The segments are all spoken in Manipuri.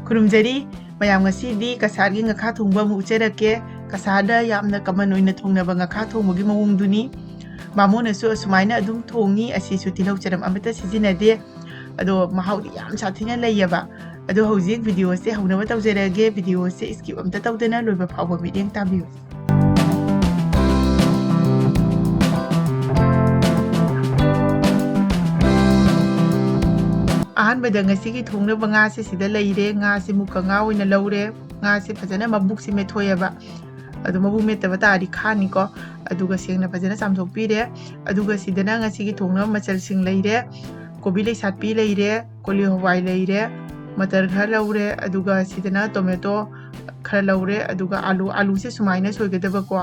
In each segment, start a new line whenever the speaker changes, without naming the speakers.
ꯈꯨꯔꯨꯝꯖꯔꯤ ꯃꯌꯥꯝ ꯉꯁꯤꯗꯤ ꯀꯁꯥꯔꯒꯤ ꯉꯈꯥ ꯊꯣꯡꯕ ꯑꯃꯨꯛ ꯎꯠꯆꯔꯛꯀꯦ ꯀꯁꯥꯔꯗ ꯌꯥꯝꯅ ꯀꯃꯟ ꯑꯣꯏꯅ ꯊꯣꯡꯅꯕ ꯉꯈꯥ ꯊꯣꯡꯕꯒꯤ ꯃꯑꯣꯡꯗꯨꯅꯤ ꯕꯥꯃꯣꯟꯅꯁꯨ ꯑꯁꯨꯃꯥꯏꯅ ꯑꯗꯨꯝ ꯊꯣꯡꯉꯤ ꯑꯁꯤꯁꯨ ꯇꯤꯜꯍꯧ ꯆꯅꯝ ꯑꯃꯠꯇ ꯁꯤꯖꯤꯟꯅꯗꯦ ꯑꯗꯣ ꯃꯍꯥꯎꯗꯤ ꯌꯥꯝ ꯁꯥꯊꯤꯅ ꯂꯩꯌꯦꯕ ꯑꯗꯣ ꯍꯧꯖꯤꯛ ꯚꯤꯗꯤꯑꯣꯁꯦ ꯍꯧꯅꯕ ꯇꯧꯖꯔꯛꯑꯒꯦ ꯚꯤꯗꯤꯑꯣꯁꯦ ꯁ꯭ꯀꯤꯞ ꯑꯝꯇ ꯇꯧꯗꯅ ꯂꯣꯏꯕ ꯐꯥꯎꯕ ꯃꯤꯠꯌꯦꯡ ꯇꯥꯕꯤꯌꯨ ꯑꯍꯥꯟꯕꯗ ꯉꯁꯤꯒꯤ ꯊꯣꯡꯅꯕ ꯉꯥꯁꯦ ꯁꯤꯗ ꯂꯩꯔꯦ ꯉꯥꯁꯦ ꯃꯨꯛꯀ ꯉꯥ ꯑꯣꯏꯅ ꯂꯧꯔꯦ ꯉꯥꯁꯦ ꯐꯖꯅ ꯃꯕꯨꯛꯁꯦ ꯃꯦꯠꯊꯣꯛꯑꯦꯕ ꯑꯗꯣ ꯃꯕꯨꯛ ꯃꯦꯠꯇꯕ ꯇꯥꯔꯗꯤ ꯈꯥꯅꯤꯀꯣ ꯑꯗꯨꯒ ꯁꯦꯡꯅ ꯐꯖꯅ ꯆꯥꯝꯊꯣꯛꯄꯤꯔꯦ ꯑꯗꯨꯒ ꯁꯤꯗꯅ ꯉꯁꯤꯒꯤ ꯊꯣꯡꯅꯕ ꯃꯆꯜꯁꯤꯡ ꯂꯩꯔꯦ ꯀꯣꯕꯤ ꯂꯩꯁꯥꯠꯄꯤ ꯂꯩꯔꯦ ꯀꯣꯂꯤ ꯍꯋꯥꯏ ꯂꯩꯔꯦ ꯃꯇꯔ ꯈꯔ ꯂꯧꯔꯦ ꯑꯗꯨꯒ ꯁꯤꯗꯅ ꯇꯣꯃꯦꯇꯣ ꯈꯔ ꯂꯧꯔꯦ ꯑꯗꯨꯒ ꯑꯥꯂꯨꯁꯦ ꯁꯨꯃꯥꯏꯅ ꯁꯣꯏꯒꯗꯕꯀꯣ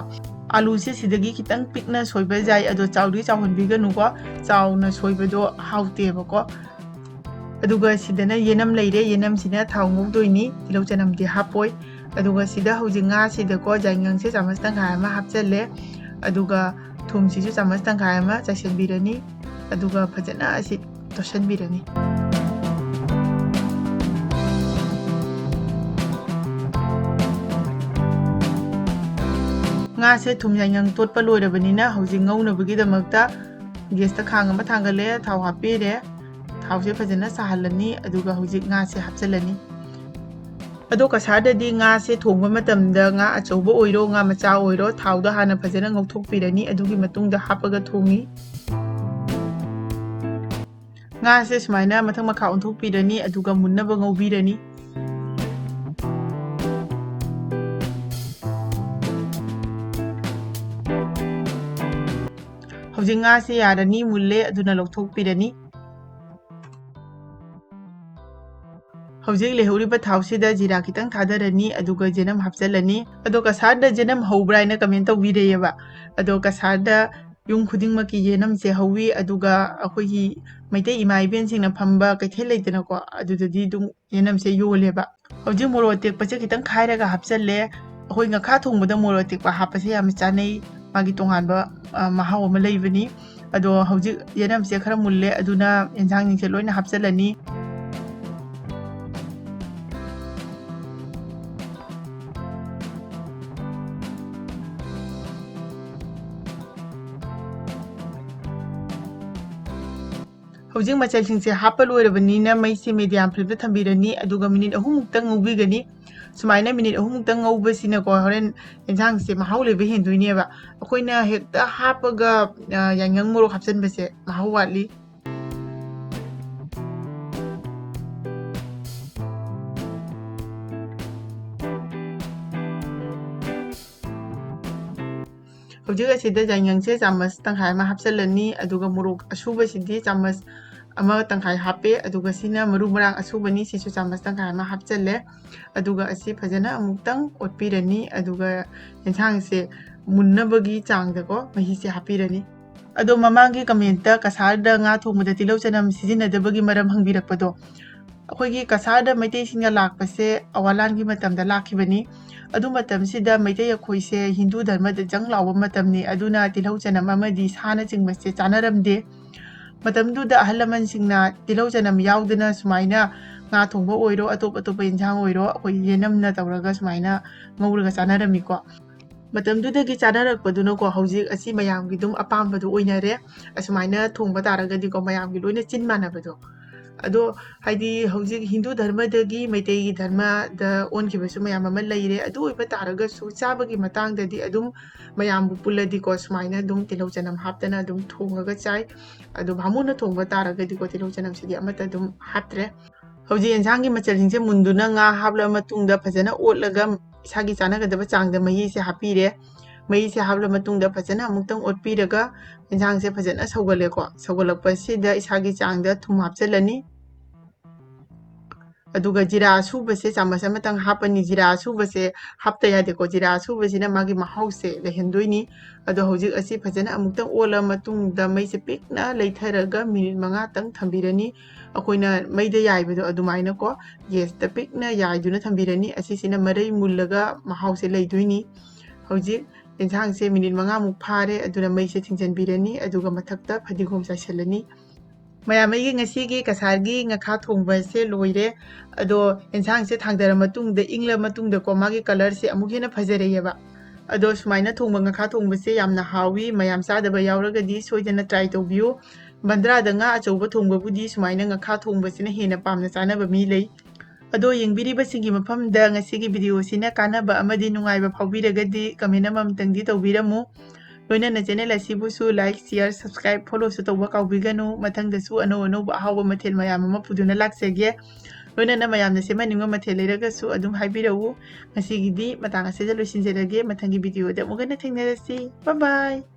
आलूसे सिदगी खितंग पिकना सोइबा जाय अदो चाउदी चाउहनबिगनुको चाउना सोइबदो हाउतेबको अदुगा सिदना येनम लेरे येनम सिना थाव ngौदोइनी तिलौ चनमदि हापोय अदुगा सिदा हौजिंगा सिदको जायंगसे चामच तंगाय मा हापचले अदुगा थुमसिसु चामच तंगाय मा चाइसनबिरनी अदुगा फजना असि तोसनबिरनी ngase thum yang totpa loirabanina hauji ngौनबगीदमक्ता गेस्ता खांग अमा थांगले थाव हापीरे थावसे फजना साहलनी अदुगा हौजी ngase हापचलनी अदो कसारददी ngase थोंबा मतमदा nga अचौबा ओइरो nga मचा ओइरो थावदा हाना फजना ngौथोकपिरनी अदुगी मतुंगदा हापगा थोंगी ngase सुमाइना मथंग मखा ओंथोकपिरनी अदुगा मुन्नबा ngौबीरनी हौजिक ngase यारनी मुल्ले अदुना लौथोकपिरनी हौजिक लेहौरिबा थावसिदा जीरा खितंग थादरनी अदुगा जेनम हापचलनी अदो कसारदा जेनम हौब्रायना कमेंट तौबीरेयबा अदो कसारदा युम खुदिंगमकी जेनम से हौवी अदुगा अखोगी मैते इमा इबेनसिंगना फंबा कैथेल लेदनको अदुददी दुम जेनम से योलेबा हौजिक मोरो अतेकपसे खितंग खायरागा हापचले अखोई ngखा थोंबदा मोरो अतेकपा हापसे याम चानै मागी तोंगानबा महाव अमा लैबनी अदो हौजिक जेनम से खरा मुल्ले अदुना एंजांग निंसे लोइना हापचलनी हौजिक मचलसिंगसे हापा लोइरबनीना मैसे मीडियम फ्लेमदा थंबीरनी अदुगा मिनिट 3 मुक्तंग ngौबीगनी सुमाइना मिनिट 3 मुक्तंग ngौबसिनाको होरेन एंजांगसे महाव लेबे हेंदोइनेबा अखोइना हेक्ता हापगा यांगंग मोरो हापचनबसे महाव वाटली हौजिक असिदा यांगंगसे चामच तंखाय मा हापचलनी अदुगा मोरो असुबसिदि चामच अमा तंखाय हापे अदुगा सिना मरु मरांग असुबनी सिसु चामच तंखाय मा हापचले अदुगा असि फजना अमुक्तंग ओटपीरनी अदुगा एंजांगसे मुन्नबगी चांगदको महीसे हापीरनी अदो ममांगी कमेंट कसारदा nga थोंबदा तिलौ चनम सिजिनदबगी मरम हंगबिरकपदो अखोगी कसारदा मैतेसिंगा लाकपसे अवालानगी मतमदा लाखिबनी अदु मतमसिदा मैते अखोइसे हिंदू धर्मदा जंग लाव मतमनी अदुना तिलौ चनम अमदी साना चिंगबसे चानरमदे मतमदुदा अहलमनसिंगना तिलौ चनम यावदना सुमाइना nga थोंबा ओइरो अतोप अतोप इंजांग ओइरो अखोई येनमना तौरगा सुमाइना ngौरगा चानरमिको मतमदुदगी चानरकपदुनको हौजिक असि मयामगी दुम अपामबदु ओइनरे असुमाइना थोंबा तारगदिको मयामगी लोइना चिन मानबदो अदो हाइदी हौजिक हिंदू धर्मदगी मैतेगी धर्मदा ओनखिबसु मयाम अमा लैरे अदु ओइबा तारगसु चाबगी मतांगददी अदुम मयामबु पुल्लदिको सुमाइना दुम तिलौ चनम हापतना दुम थोंगगा चाइ अदो भामुना थोंबा तारगदिको तिलौ चनम सिदि अमता दुम हापत्रे हौजी एंजांगी मचलसिंगसे मुंदुना nga हापला मतुंगदा फजना ओटलगा इसागी चानगदबा चांगदा महीसे हापीरे महीसे हापला मतुंगदा फजना अमुक्तंग ओटपीरगा एंजांगसे फजना सौगलेको सौगलकपसिदा इसागी चांगदा थुम हापचलनी अदुगा जीरा असुबसे चामच अमतंग हापनी जीरा असुबसे हापता यादेको जीरा असुबसिना मागी महावसे लेहेंदोइनी अदो हौजिक असि फजना अमुक्तंग ओला मतुंगदा मैसे पिकना लैथरगा मिनिट 5 तंग थंबीरनी अखोइना मैदा याइबदो अदुमाइनाको गेस्ता पिकना याइदुना थंबीरनी असिसिना मरै मुल्लगा महावसे लैदोइनी हौजिक एंजांगसे मिनिट 5 मुक फारे अदुना मैसे थिंजनबीरनी अदुगा मथक्ता फदिगोम चाइसलनी ꯃꯌꯥꯝ ꯑꯩꯒꯤ ꯉꯁꯤꯒꯤ ꯀꯁꯥꯔꯒꯤ ꯉꯥꯈꯥ ꯊꯣꯡꯕꯁꯦ ꯂꯣꯏꯔꯦ ꯑꯗꯣ ꯌꯦꯟꯁꯥꯡꯁꯦ ꯊꯥꯡꯊꯔ ꯃꯇꯨꯡꯗ ꯏꯪꯂ ꯃꯇꯨꯡꯗꯀꯣ ꯃꯥꯒꯤ ꯀꯂꯔꯁꯦ ꯑꯃꯨꯛ ꯍꯦꯟꯅ ꯐꯖꯔꯛꯑꯦꯕ ꯑꯗꯣ ꯁꯨꯃꯥꯏꯅ ꯊꯣꯡꯕ ꯉꯥꯈꯥ ꯊꯣꯡꯕꯁꯦ ꯌꯥꯝꯅ ꯍꯥꯎꯋꯤ ꯃꯌꯥꯝ ꯆꯥꯗꯕ ꯌꯥꯎꯔꯒꯗꯤ ꯁꯣꯏꯗꯅ ꯇ꯭ꯔꯥꯏ ꯇꯧꯕꯤꯌꯨ ꯕꯟꯗ꯭ꯔꯥꯗ ꯉꯥ ꯑꯆꯧꯕ ꯊꯣꯡꯕꯕꯨꯗꯤ ꯁꯨꯃꯥꯏꯅ ꯉꯥꯈꯥ ꯊꯣꯡꯕꯁꯤꯅ ꯍꯦꯟꯅ ꯄꯥꯝꯅ ꯆꯥꯅꯕ ꯃꯤ ꯂꯩ ꯑꯗꯣ ꯌꯦꯡꯕꯤꯔꯤꯕꯁꯤꯡꯒꯤ ꯃꯐꯝꯗ ꯉꯁꯤꯒꯤ ꯚꯤꯗꯤꯑꯣꯁꯤꯅ ꯀꯥꯟꯅꯕ ꯑꯃꯗꯤ ꯅꯨꯡꯉꯥꯏꯕ ꯐꯥꯎꯕꯤꯔꯒꯗꯤ ꯀꯃꯦꯟ ꯑꯃꯇꯪꯗꯤ ꯇꯧꯕꯤꯔꯝꯃꯨ ꯂꯣꯏꯅꯅ ꯆꯦꯅꯦꯜ ꯑꯁꯤꯕꯨꯁꯨ ꯂꯥꯏꯛ ꯁꯤꯌꯔ ꯁꯕꯁꯀ꯭राꯏꯕ ꯐꯣꯂꯣꯁꯨ ꯇꯧꯕ ꯀꯥꯎꯕꯤꯒꯅꯨ ꯃꯊꯪꯗꯁꯨ ꯑꯅꯧ ꯑꯅꯧꯕ ꯑꯍꯥꯎꯕ ꯃꯊꯦꯜ ꯃꯌꯥꯝ ꯑꯃ ꯄꯨꯗꯨꯅ ꯂꯥꯛꯆꯒꯦ ꯂꯣꯏꯅꯅ ꯃꯌꯥꯝꯅ ꯁꯦꯝꯍꯟꯅꯤꯡꯕ ꯃꯊꯦꯜ ꯂꯩꯔꯒꯁꯨ ꯑꯗꯨꯝ ꯍꯥꯏꯕꯤꯔꯛꯎ ꯉꯁꯤꯒꯤꯗꯤ ꯃꯇꯥꯡ ꯑꯁꯤꯗ ꯂꯣꯏꯁꯤꯟꯖꯔꯒꯦ ꯃꯊꯪꯒꯤ ꯚꯤꯗꯤꯑꯣꯗ ꯑꯃꯨꯛ ꯍꯟꯅ ꯊꯦꯡꯅꯔꯁꯤ ꯕꯥꯏ ꯕꯥꯏ